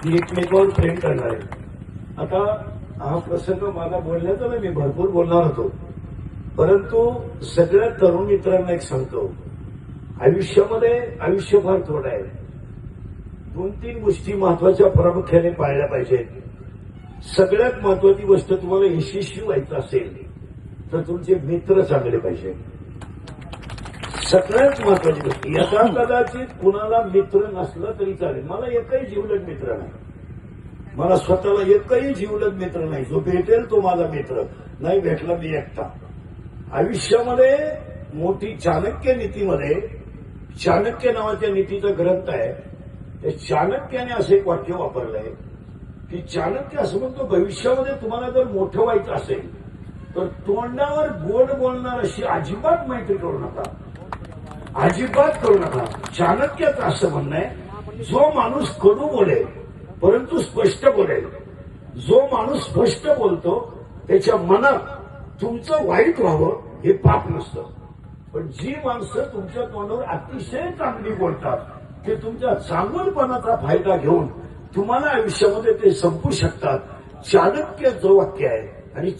की एकमेकावर प्रेम करणार आहे। आता हा प्रसंग मला बोलण्याचा नाही, मी भरपूर बोलणार होतो, परंतु सगळ्या तरुण मित्रांना एक सांगतो, आयुष्यामध्ये आयुष्य फार थोडं आहे। 2-3 गोष्टी महत्वाच्या प्रामुख्याने पाळल्या पाहिजेत। सगळ्यात महत्वाची गोष्ट, तुम्हाला यशस्वी व्हायचं असेल तर तुमचे मित्र चांगले पाहिजे। सगळ्यात महत्वाची गोष्ट, याचा कदाचित कुणाला मित्र नसला तरी चालेल। मला एकही जिवलग मित्र नाही, मला स्वतःला एकही जिवलग मित्र नाही। जो भेटेल तो माझा मित्र, नाही भेटला मी एकटा। आयुष्यामध्ये मोठी चाणक्य नीतीमध्ये, चाणक्य नावाच्या नीतीचा ग्रंथ आहे, त्या चाणक्याने असं एक वाक्य वापरलंय की चाणक्य असं म्हणतो, भविष्यामध्ये तुम्हाला जर मोठं व्हायचं असेल तर तोंडावर गोड बोलणार अशी अजिबात मैत्री करू नका, अजिबात करू नका। चाणक्याचं असं म्हणणं आहे, जो माणूस कडू बोलेल परंतु स्पष्ट बोलेल, जो माणूस स्पष्ट बोलतो त्याच्या मनात तुमचं वाईट व्हावं हे पाप नसतं, पण जी माणसं तुमच्या तोंडावर अतिशय चांगली बोलतात ते तुमच्या चांगुलपणाचा फायदा घेऊन तुम्हाला आयुष्यामध्ये ते संपू शकतात। चाणक्य जो वाक्य आहे आणि